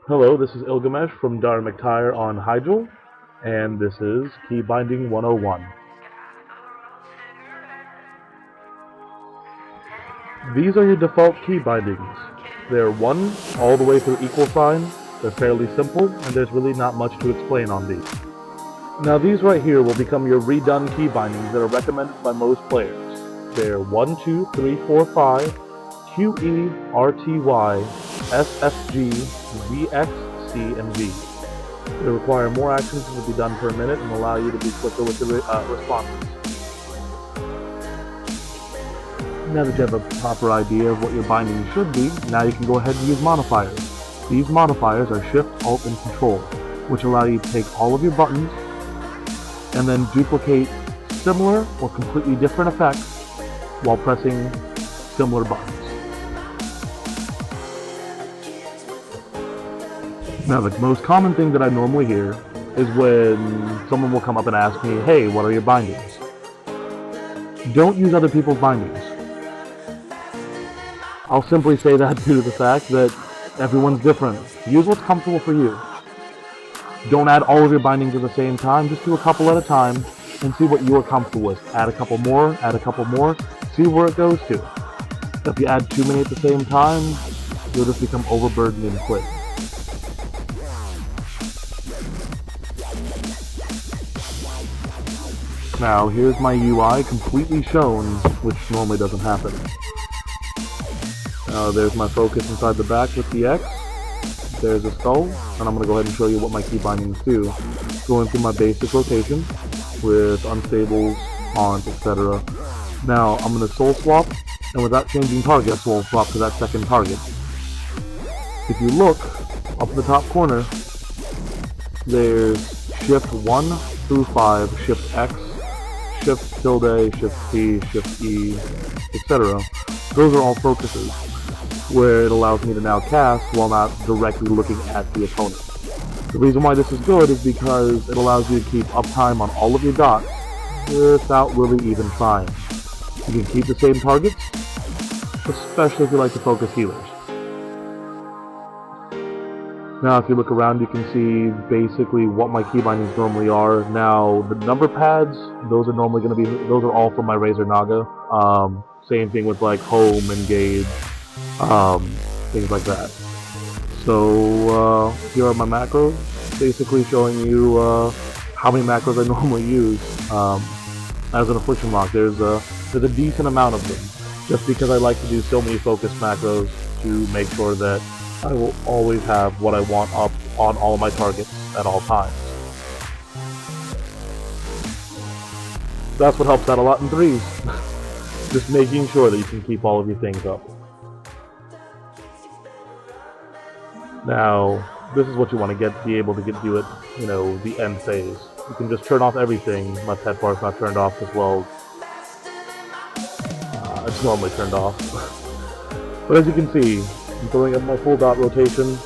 Hello, this is Ilgamesh from Dar McTire on Hygel, and this is Keybinding 101. These are your default key bindings. They're 1 all the way through equal sign, they're fairly simple, and there's really not much to explain on these. Now these right here will become your redone key bindings that are recommended by most players. They're 1, 2, 3, 4, 5, QE, RTY, SFG, VX, C, and V. They require more actions to be done per minute and allow you to be quicker with the responses. Now that you have a proper idea of what your binding should be, now you can go ahead and use modifiers. These modifiers are Shift, Alt, and Control, which allow you to take all of your buttons and then duplicate similar or completely different effects while pressing similar buttons. Now, the most common thing that I normally hear is when someone will come up and ask me, hey, what are your bindings? Don't use other people's bindings. I'll simply say that due to the fact that everyone's different. Use what's comfortable for you. Don't add all of your bindings at the same time, just do a couple at a time and see what you are comfortable with. Add a couple more, see where it goes to. If you add too many at the same time, you'll just become overburdened and quit. Now, here's my UI completely shown, which normally doesn't happen. Now, there's my focus inside the back with the X. There's a skull, and I'm going to go ahead and show you what my key bindings do. Going through my basic rotation with unstables, haunts, etc. Now, I'm going to soul swap, and without changing target, soul swap to that second target. If you look up in the top corner, there's Shift 1 through 5, Shift X, Shift tilde, Shift T, Shift E, etc. Those are all focuses, where it allows me to now cast while not directly looking at the opponent. The reason why this is good is because it allows you to keep uptime on all of your dots without really even trying. You can keep the same targets, especially if you like to focus healers. Now if you look around, you can see basically what my key bindings normally are. Now the number pads, those are all from my Razor Naga. Same thing with like home, engage, things like that. So here are my macros, basically showing you how many macros I normally use. As an affliction lock, there's a decent amount of them, just because I like to do so many focus macros to make sure that I will always have what I want up on all my targets at all times. That's what helps out a lot in threes. Just making sure that you can keep all of your things up. Now, this is what you want to be able to do it, the end phase. You can just turn off everything. My pet bar's not turned off as well. It's normally turned off. But as you can see, I'm throwing up my full dot rotation,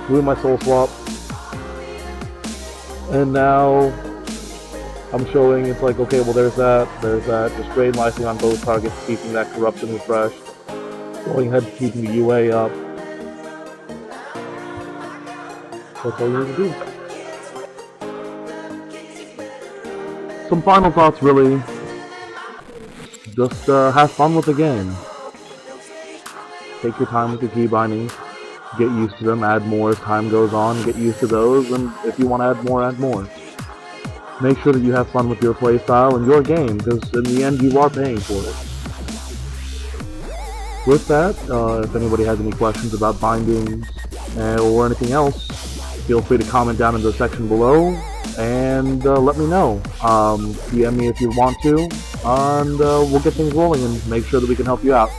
doing my soul swap, and now I'm showing it's like, okay, well there's that, just grade lifing on both targets, keeping that corruption refreshed, going ahead and keeping the UA up. That's all you need to do. Some final thoughts really, just have fun with the game. Take your time with your key bindings, get used to them, add more as time goes on, get used to those, and if you want to add more, add more. Make sure that you have fun with your playstyle and your game, because in the end you are paying for it. With that, if anybody has any questions about bindings or anything else, feel free to comment down in the section below and let me know. DM me if you want to, and we'll get things rolling and make sure that we can help you out.